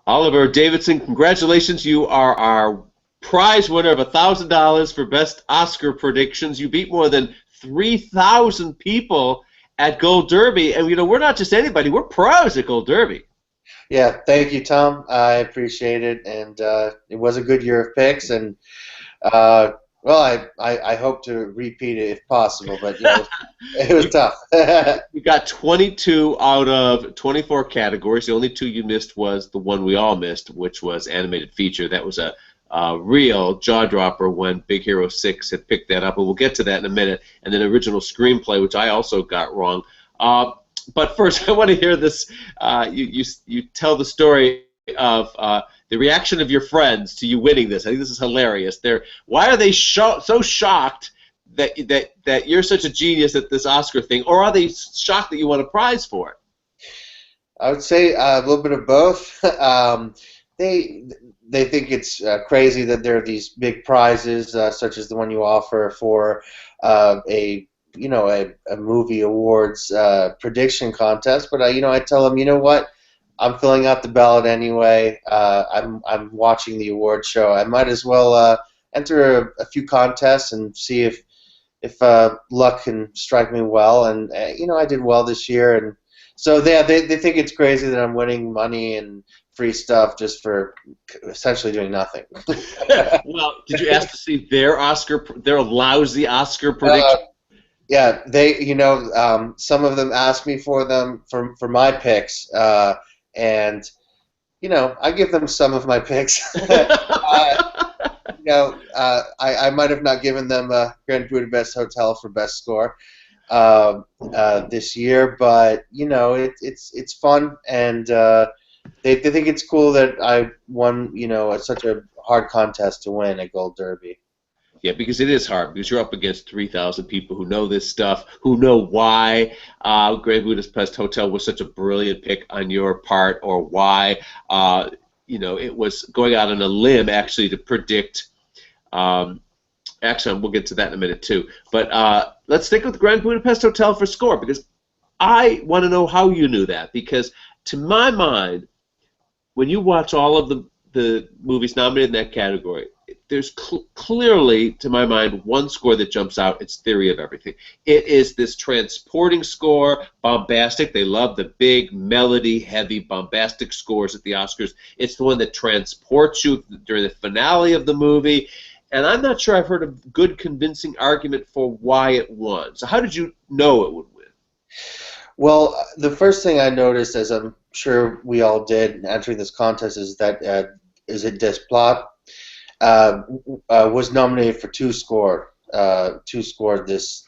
Oliver Davidson, congratulations. You are our prize winner of $1,000 for best Oscar predictions. You beat more than 3,000 people at Gold Derby. And, we're not just anybody, we're pros at Gold Derby. Yeah, thank you, Tom. I appreciate it, and it was a good year of picks, and uh, well, I hope to repeat it if possible, but it was you, tough. you got 22 out of 24 categories. The only two you missed was the one we all missed, which was animated feature. That was a real jaw dropper when Big Hero 6 had picked that up, and we'll get to that in a minute. And then original screenplay, which I also got wrong. But first, I want to hear this. You tell the story of the reaction of your friends to you winning this. I think this is hilarious. Why are they so shocked that you're such a genius at this Oscar thing, or are they shocked that you won a prize for it? I would say a little bit of both. They they think it's crazy that there are these big prizes, such as the one you offer for a movie awards prediction contest. But I tell them, you know what? I'm filling out the ballot anyway. I'm watching the award show. I might as well enter a few contests and see if luck can strike me well. And I did well this year, and so they think it's crazy that I'm winning money and free stuff just for essentially doing nothing. Well, did you ask to see their lousy Oscar uh, prediction? yeah, some of them ask me for them for my picks, and I give them some of my picks. I might have not given them Grand Budapest Hotel for best score this year, but it's fun, and they think it's cool that I won such a hard contest to win at Gold Derby. Yeah, because it is hard, because you're up against 3,000 people who know this stuff, who know why Grand Budapest Hotel was such a brilliant pick on your part, or why it was going out on a limb actually to predict. Actually, we'll get to that in a minute too. But let's stick with Grand Budapest Hotel for score, because I want to know how you knew that. Because to my mind, when you watch all of the movies nominated in that category, there's clearly, to my mind, one score that jumps out. It's Theory of Everything. It is this transporting score, bombastic. They love the big, melody-heavy, bombastic scores at the Oscars. It's the one that transports you during the finale of the movie. And I'm not sure I've heard a good, convincing argument for why it won. So how did you know it would win? Well, the first thing I noticed, as I'm sure we all did entering this contest, is that is it Desplat was nominated for two score this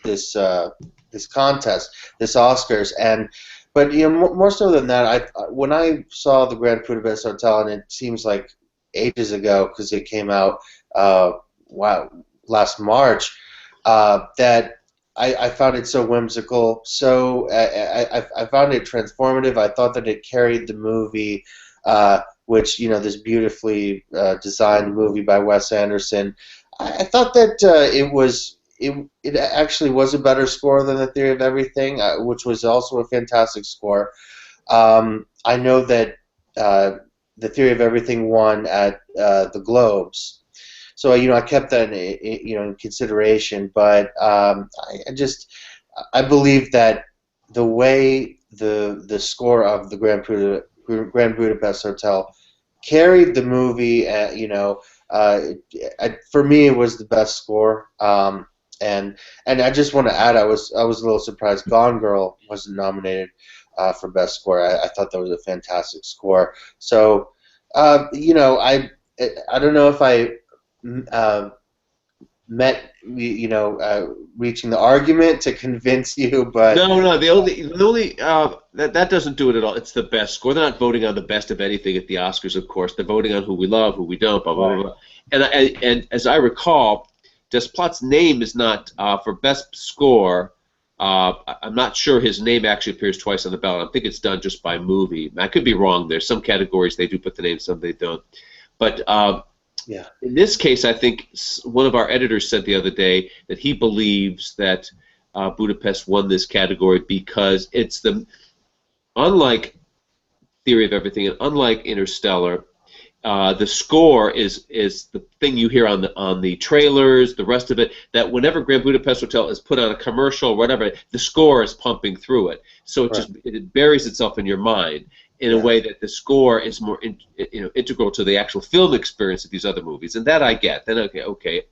contest, this Oscars, and but more so than that, when I saw the Grand Budapest Hotel, and it seems like ages ago because it came out wow last March, that I found it so whimsical, so I found it transformative. I thought that it carried the movie, which this beautifully designed movie by Wes Anderson. I thought that it actually was a better score than The Theory of Everything, which was also a fantastic score. I know that The Theory of Everything won at the Globes. So I kept that in consideration, but I believe that the way the score of the Grand Budapest Hotel carried the movie, for me it was the best score. And I just want to add, I was a little surprised Gone Girl wasn't nominated for best score. I thought that was a fantastic score. So I don't know if I uh, met reaching the argument to convince you, but No, no. The only that doesn't do it at all. It's the best score. They're not voting on the best of anything at the Oscars, of course. They're voting on who we love, who we don't, blah blah blah. right. Blah. And as I recall, Desplat's name is not for best score. I'm not sure his name actually appears twice on the ballot. I think it's done just by movie. I could be wrong. There's some categories they do put the name, some they don't. But Yeah. in this case, I think one of our editors said the other day that he believes that Budapest won this category because it's unlike theory of everything, and unlike Interstellar, the score is the thing you hear on the trailers, the rest of it. That whenever Grand Budapest Hotel is put on a commercial or whatever, the score is pumping through it. So it Right. it buries itself in your mind in a way that the score is more integral to the actual film experience of these other movies, and that I get. Then okay.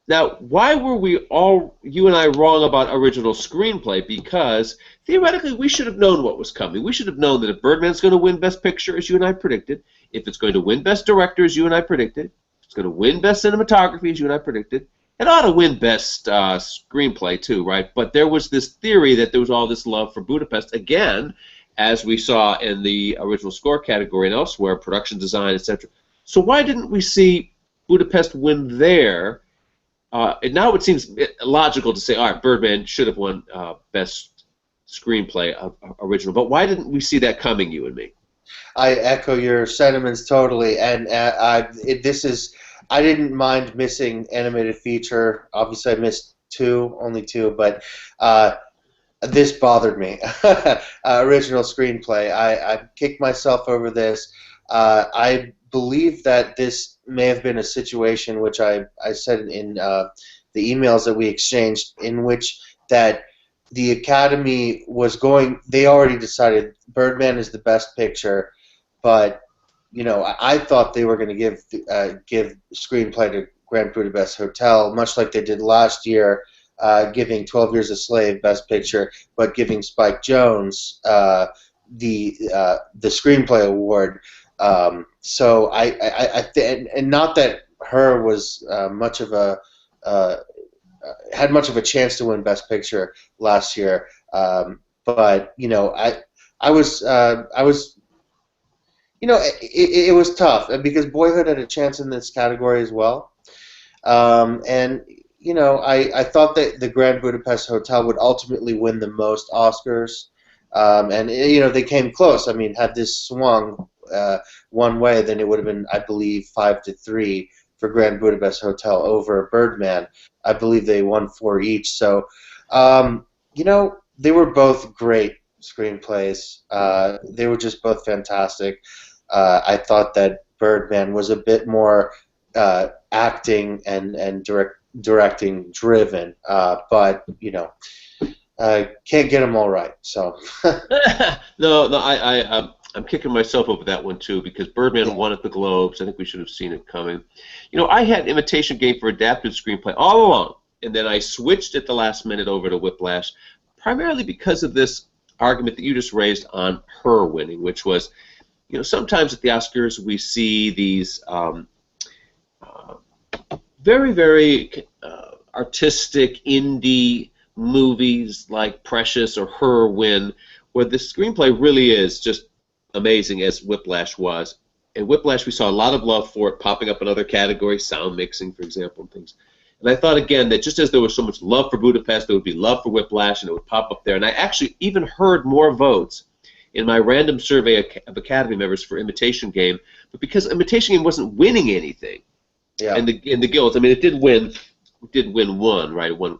Now, why were you and I, wrong about original screenplay? Because theoretically, we should have known what was coming. We should have known that if Birdman's going to win Best Picture, as you and I predicted, if it's going to win Best Director, as you and I predicted, if it's going to win Best Cinematography, as you and I predicted, it ought to win Best Screenplay too, right? But there was this theory that there was all this love for Budapest, again, as we saw in the original score category and elsewhere, production design, etc. So why didn't we see Budapest win there? And now it seems logical to say, all right, Birdman should have won Best Screenplay original. But why didn't we see that coming, you and me? I echo your sentiments totally, and I didn't mind missing animated feature. Obviously, I missed only two, but this bothered me. Original screenplay. I kicked myself over this. I believe that this may have been a situation which I said in the emails that we exchanged, in which that the Academy was going. They already decided Birdman is the best picture, but I thought they were going to give screenplay to Grand Budapest Hotel, much like they did last year, giving 12 Years a Slave Best Picture, but giving Spike Jonze the screenplay award. So and not that Her was had much of a chance to win Best Picture last year, but I was it was tough because Boyhood had a chance in this category as well, and I thought that the Grand Budapest Hotel would ultimately win the most Oscars, and they came close. I mean, had this swung one way, then it would have been, I believe, 5-3 for Grand Budapest Hotel over Birdman. I believe they won 4 each. So, they were both great screenplays. They were just both fantastic. I thought that Birdman was a bit more acting and directing driven, but can't get them all right. So no, I'm kicking myself over that one too, because Birdman won at the Globes. I think we should have seen it coming. I had Imitation Game for adapted screenplay all along, and then I switched at the last minute over to Whiplash, primarily because of this argument that you just raised on Her winning, which was, sometimes at the Oscars we see these very, very artistic indie movies like Precious or Her win, where the screenplay really is just amazing, as Whiplash was. In Whiplash, we saw a lot of love for it popping up in other categories, sound mixing, for example, and things. And I thought, again, that just as there was so much love for Budapest, there would be love for Whiplash, and it would pop up there. And I actually even heard more votes in my random survey of Academy members for Imitation Game, but because Imitation Game wasn't winning anything in the Guilds. I mean, it did win one, right? It won.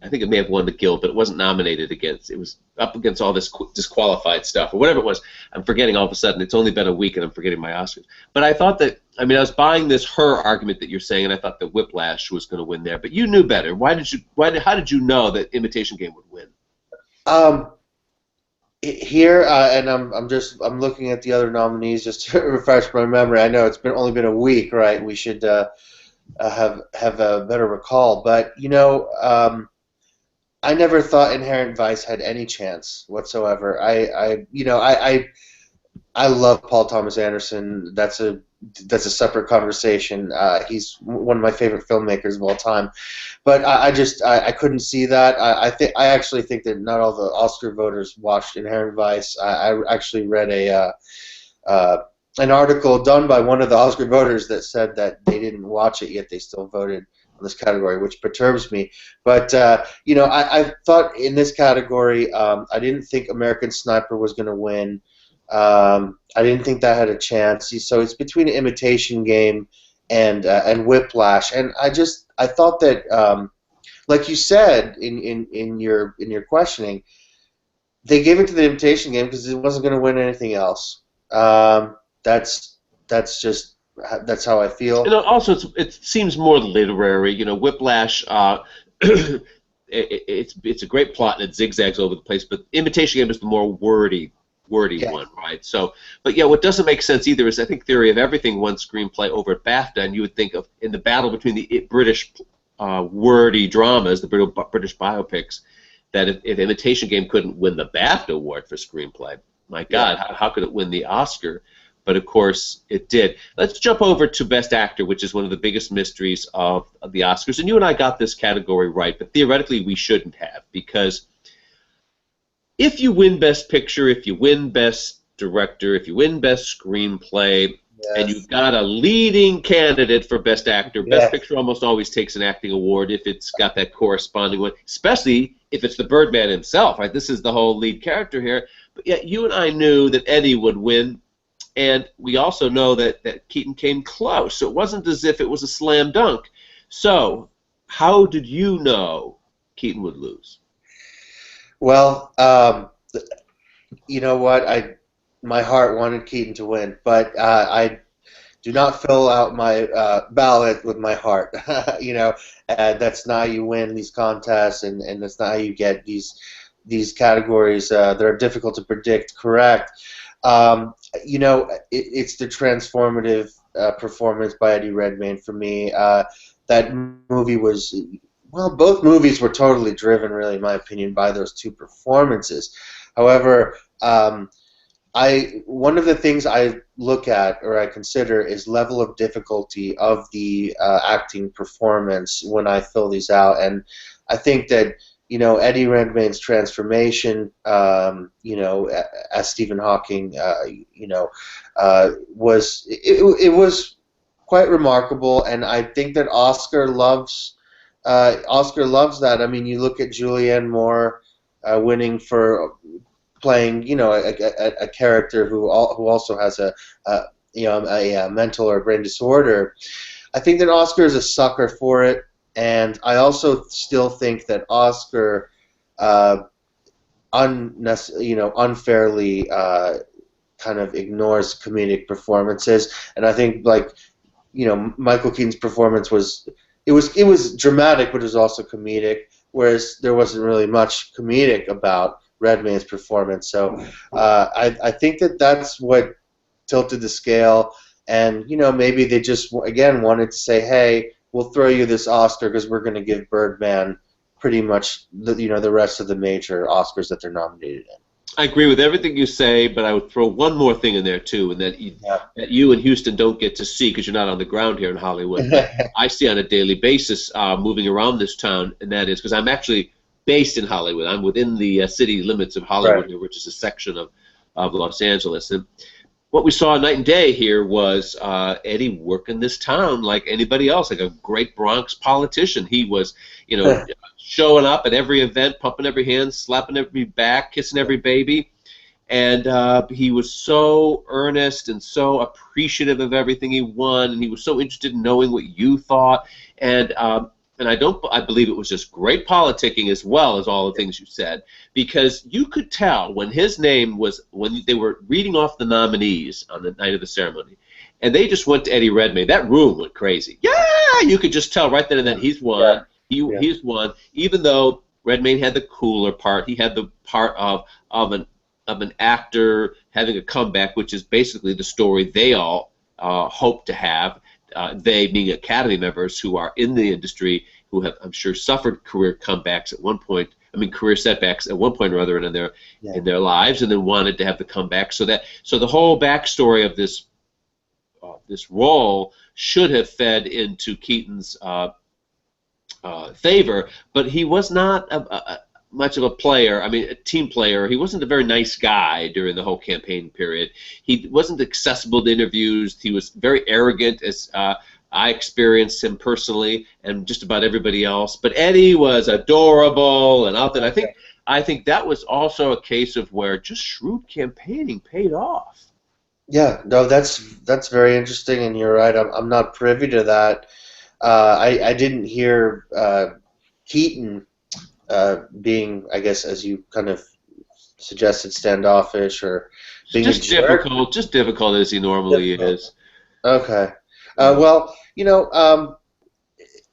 I think it may have won the Guild, but it wasn't nominated against. It was up against all this disqualified stuff or whatever it was. I'm forgetting all of a sudden. It's only been a week and I'm forgetting my Oscars. But I thought that, I was buying this Her argument that you're saying, and I thought that Whiplash was going to win there. But you knew better. How did you know that Imitation Game would win? Here, and I'm looking at the other nominees just to refresh my memory. I know it's only been a week, right? We should have a better recall, but I never thought Inherent Vice had any chance whatsoever. I love Paul Thomas Anderson. That's a separate conversation. He's one of my favorite filmmakers of all time. But I couldn't see that. I actually think that not all the Oscar voters watched Inherent Vice. I actually read an article done by one of the Oscar voters that said that they didn't watch it, yet they still voted on this category, which perturbs me. But I thought in this category, I didn't think American Sniper was going to win. I didn't think that had a chance. So it's between Imitation Game and Whiplash, and I thought that like you said in your questioning, they gave it to the Imitation Game because it wasn't going to win anything else. That's just that's how I feel. And also, it seems more literary. Whiplash. It's a great plot and it zigzags over the place, but Imitation Game is the more wordy Yeah. one, right? So, but yeah, what doesn't make sense either is I think Theory of Everything won screenplay over at BAFTA, and you would think of in the battle between the British wordy dramas, the British biopics, that if Imitation Game couldn't win the BAFTA award for screenplay, my God, how could it win the Oscar? But of course, it did. Let's jump over to Best Actor, which is one of the biggest mysteries of the Oscars. And you and I got this category right, but theoretically we shouldn't have, because if you win Best Picture, if you win Best Director, if you win Best Screenplay, and you've got a leading candidate for Best Actor, Best Picture almost always takes an acting award if it's got that corresponding one, especially if it's the Birdman himself, right? This is the whole lead character here. But yet you and I knew that Eddie would win. And we also know that Keaton came close. So it wasn't as if it was a slam dunk. So how did you know Keaton would lose? Well, you know what? My heart wanted Keaton to win, but I do not fill out my ballot with my heart. That's not how you win these contests, and that's not how you get these categories that are difficult to predict correct. It's the transformative performance by Eddie Redmayne for me. That movie was, well, both movies were totally driven, really, in my opinion, by those two performances. However, one of the things I look at or I consider is level of difficulty of the acting performance when I fill these out, and I think that Eddie Redmayne's transformation, as Stephen Hawking, was quite remarkable, and I think that Oscar loves that. I mean, you look at Julianne Moore winning for playing, a character who also has a mental or brain disorder. I think that Oscar is a sucker for it. And I also still think that Oscar unfairly kind of ignores comedic performances. And I think, Michael Keaton's performance was dramatic, but it was also comedic, whereas there wasn't really much comedic about Redmayne's performance. So I think that that's what tilted the scale. And, maybe they just, again, wanted to say, hey, we'll throw you this Oscar because we're going to give Birdman pretty much the rest of the major Oscars that they're nominated in. I agree with everything you say, but I would throw one more thing in there too, and that you in Houston don't get to see because you're not on the ground here in Hollywood. But I see on a daily basis moving around this town, and that is because I'm actually based in Hollywood. I'm within the city limits of Hollywood, right, which is a section of Los Angeles. And what we saw night and day here was Eddie working this town like anybody else, like a great Bronx politician. He was, showing up at every event, pumping every hand, slapping every back, kissing every baby. And he was so earnest and so appreciative of everything he won, and he was so interested in knowing what you thought. And I believe it was just great politicking as well as all the things you said, because you could tell when his name was, when they were reading off the nominees on the night of the ceremony, and they just went to Eddie Redmayne, that room went crazy. Yeah, you could just tell right then and then he's won. He's won, even though Redmayne had the cooler part. He had the part of an actor having a comeback, which is basically the story they all hope to have. They being Academy members who are in the industry, who have, I'm sure, suffered career comebacks at one point. I mean, career setbacks at one point or other in their lives, and then wanted to have the comeback. So the whole backstory of this role should have fed into Keaton's favor, but he was not much of a player. I mean, a team player. He wasn't a very nice guy during the whole campaign period. He wasn't accessible to interviews. He was very arrogant, as I experienced him personally, and just about everybody else. But Eddie was adorable and out there. I think that was also a case of where just shrewd campaigning paid off. Yeah, no, that's very interesting, and you're right. I'm not privy to that. I didn't hear Keaton being, I guess, as you kind of suggested, standoffish or being a jerk. Just difficult as he normally Difficult. is. Okay. Well,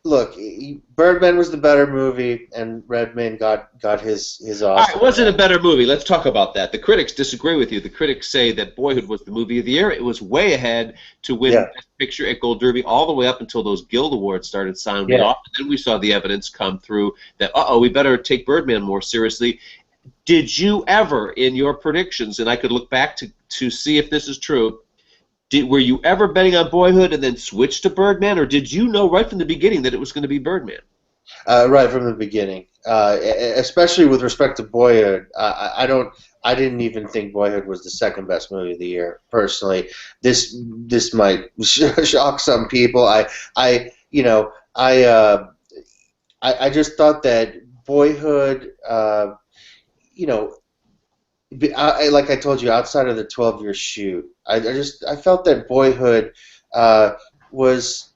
look, Birdman was the better movie, and Redman got his All right, Oscar. was it a better movie? Let's talk about that. The critics disagree with you. The critics say that Boyhood was the movie of the year. It was way ahead to win Yeah. Best Picture at Gold Derby all the way up until those Guild Awards started sounding Yeah. off. And then we saw the evidence come through that, we better take Birdman more seriously. Did you ever, in your predictions, and I could look back to see if this is true, were you ever betting on Boyhood and then switch to Birdman, or did you know right from the beginning that it was going to be Birdman? Right from the beginning, especially with respect to Boyhood. I didn't even think Boyhood was the second best movie of the year. Personally, this might shock some people. I just thought that Boyhood, like I told you, outside of the 12-year shoot, I felt that Boyhood was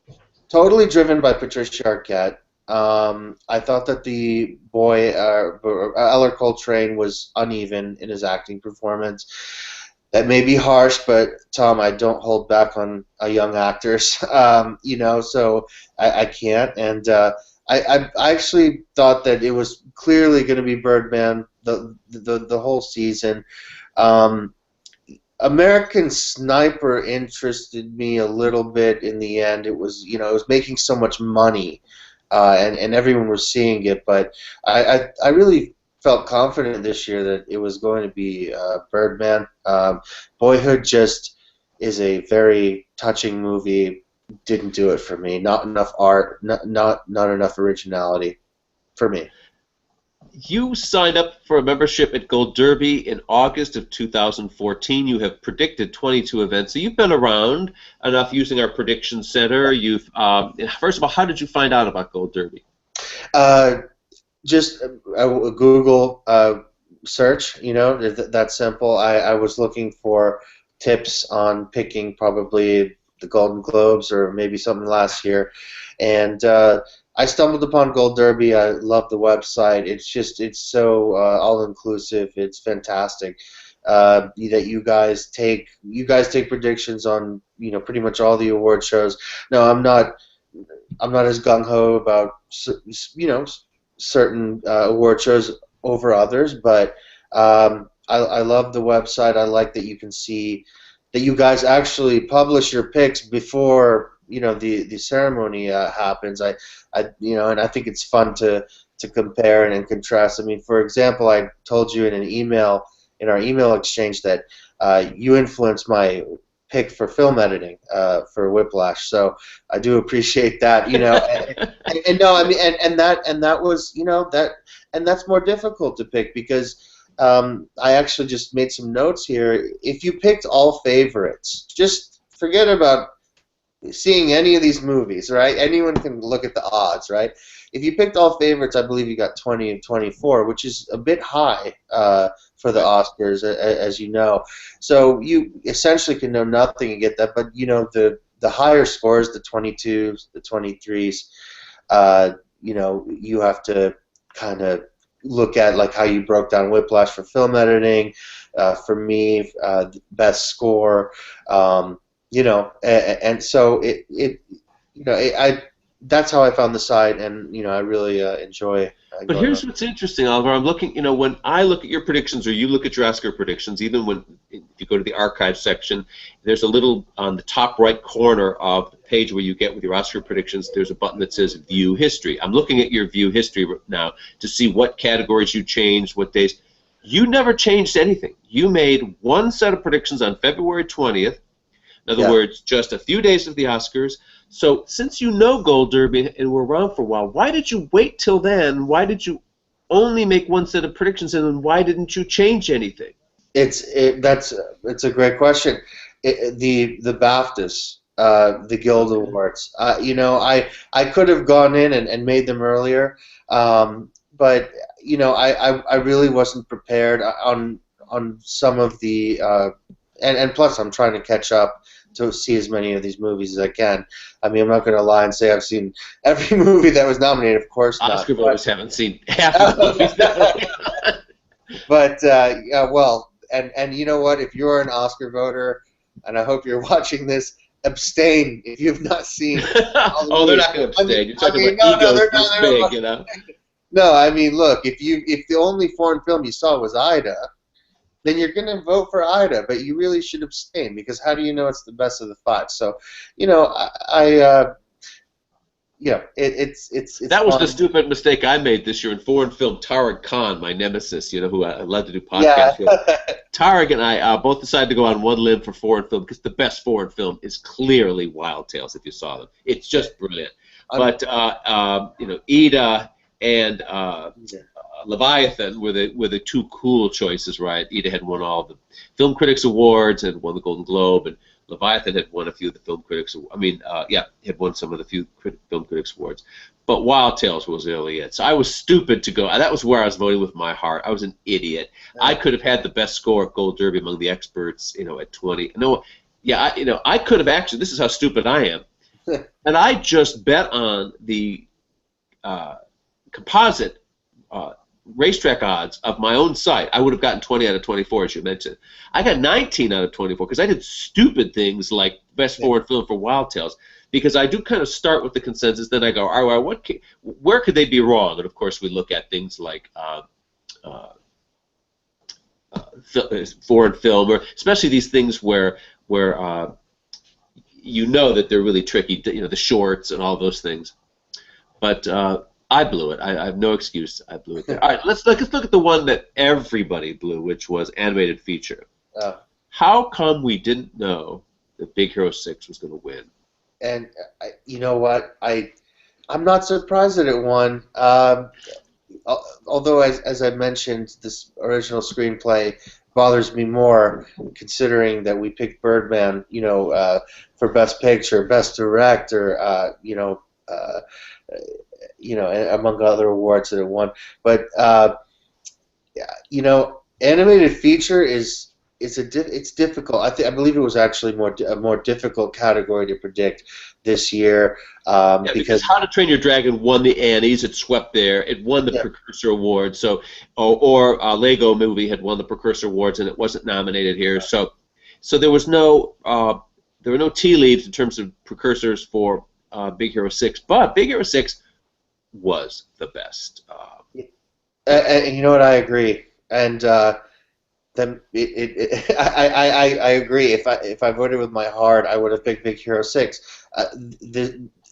totally driven by Patricia Arquette. I thought that the boy, Eller Coltrane, was uneven in his acting performance. That may be harsh, but Tom, I don't hold back on young actors, so I can't. And I actually thought that it was clearly going to be Birdman the whole season. American Sniper interested me a little bit in the end. It was making so much money, and everyone was seeing it. But I really felt confident this year that it was going to be Birdman. Boyhood just is a very touching movie. Didn't do it for me. Not enough art. Not enough originality for me. You signed up for a membership at Gold Derby in August of 2014. You have predicted 22 events. So you've been around enough using our prediction center. First of all, how did you find out about Gold Derby? Just a Google search. That simple. I was looking for tips on picking probably the Golden Globes or maybe something last year, and I stumbled upon Gold Derby. I love the website. It's so all-inclusive. It's fantastic. That you guys take predictions on pretty much all the award shows. No, I'm not as gung-ho about certain award shows over others, but I love the website. I like that you can see that you guys actually publish your picks before the ceremony happens. And I think it's fun to compare and contrast. I mean, for example, I told you in our email exchange that you influenced my pick for film editing for Whiplash. So I do appreciate that. And no, I mean, and that was and that's more difficult to pick because I actually just made some notes here. If you picked all favorites, just forget about seeing any of these movies, right? Anyone can look at the odds, right? If you picked all favorites, I believe you got 20 of 24, which is a bit high for the Oscars, as you know. So you essentially can know nothing and get that, but the higher scores, the 22s, the 23s, you have to kind of look at like how you broke down Whiplash for film editing. For me, the best score. And so that's how I found the site, and I really enjoy. But here's what's interesting, Oliver. I'm looking, when I look at your predictions, or you look at your Oscar predictions, even when if you go to the archive section, there's a little on the top right corner of the page where you get with your Oscar predictions. There's a button that says View History. I'm looking at your View History now to see what categories you changed, what days. You never changed anything. You made one set of predictions on February 20th. In other words, just a few days of the Oscars. So since you know Gold Derby and were around for a while, why did you wait till then? Why did you only make one set of predictions, and then why didn't you change anything? It's a great question. The BAFTAs, the Guild Awards. I could have gone in and made them earlier, but I really wasn't prepared on some of the. And plus, I'm trying to catch up to see as many of these movies as I can. I mean, I'm not going to lie and say I've seen every movie that was nominated. Of course not. Oscar voters haven't seen half of the movies. But well, and you know what? If you're an Oscar voter, and I hope you're watching this, abstain if you've not seen. Oh, they're not going to abstain. You're talking about egos this big, you know. No, I mean, look, if the only foreign film you saw was Ida, then you're going to vote for Ida, but you really should abstain, because how do you know it's the best of the five? So, you know, it's that was fun. the stupid mistake I made this year in foreign film. Tariq Khan, my nemesis, you know, who I love to do podcasts with. Tariq and I both decided to go on one limb for foreign film, because the best foreign film is clearly Wild Tales. If you saw them, it's just brilliant. But you know, Ida and Leviathan were the two cool choices, right? Ida had won all the Film Critics Awards and won the Golden Globe, and Leviathan had won a few of the Film Critics. Had won some of the few Film Critics Awards. But Wild Tales was really it. So I was stupid to go. That was where I was voting with my heart. I was an idiot. I could have had the best score at Gold Derby among the experts, you know, at 20. No, yeah, I could have actually. This is how stupid I am. And I just bet on the composite racetrack odds of my own site. I would have gotten 20 out of 24, as you mentioned. I got 19 out of 24 because I did stupid things like best foreign film for Wild Tales, because I do kind of start with the consensus, then I go, all right, where could they be wrong? And of course we look at things like foreign film, or especially these things where you know that they're really tricky, you know, the shorts and all those things. But I blew it. I have no excuse. I blew it there. All right, let's look at the one that everybody blew, which was animated feature. How come we didn't know that Big Hero 6 was going to win? And you know what? I'm not surprised that it won. Although, as I mentioned, this original screenplay bothers me more, considering that we picked Birdman, you know, for Best Picture, Best Director, among other awards that it won. But you know, animated feature it's difficult. I believe it was actually a more difficult category to predict this year. Because How to Train Your Dragon won the Annies. It swept there. It won the Precursor Award. So, or Lego Movie had won the Precursor Awards, and it wasn't nominated here. So there was no there were no tea leaves in terms of precursors for Big Hero 6. But Big Hero 6 was the best. And you know what? I agree. And then I agree. If I voted with my heart, I would have picked Big Hero 6.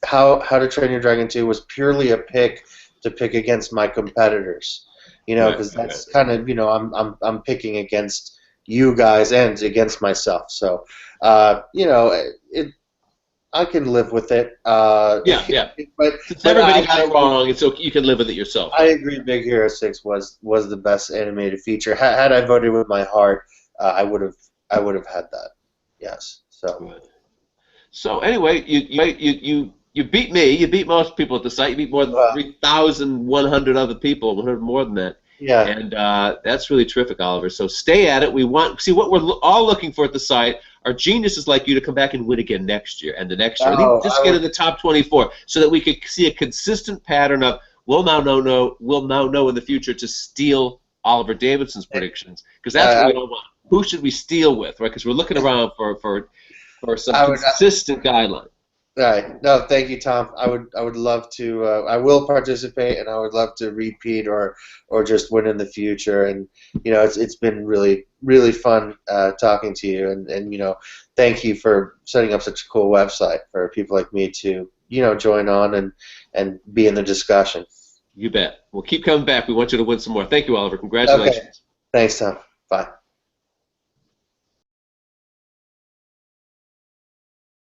How to Train Your Dragon 2 was purely a pick to pick against my competitors. You know, because that's kind of, you know, I'm picking against you guys and against myself. So you know, I can live with it. But since everybody got it wrong, it's okay. You can live with it yourself. I agree. Big Hero 6 was the best animated feature. Had I voted with my heart, I would have had that. Yes. So anyway, you beat me. You beat most people at the site. You beat more than 3,100 other people. 100 more than that. Yeah. And that's really terrific, Oliver. So stay at it. We want see what we're all looking for at the site are geniuses like you to come back and win again next year and the next year. Just get in the top 24 so that we could see a consistent pattern of we'll now know in the future to steal Oliver Davidson's predictions, because that's what we don't want. Who should we steal with, right? Because we're looking around for some consistent guideline. All right. No, thank you, Tom. I would love to. I will participate, and I would love to repeat or just win in the future. And you know, it's been really fun talking to you. And you know, thank you for setting up such a cool website for people like me to join on and be in the discussion. You bet. We'll keep coming back. We want you to win some more. Thank you, Oliver. Congratulations. Okay. Thanks, Tom. Bye.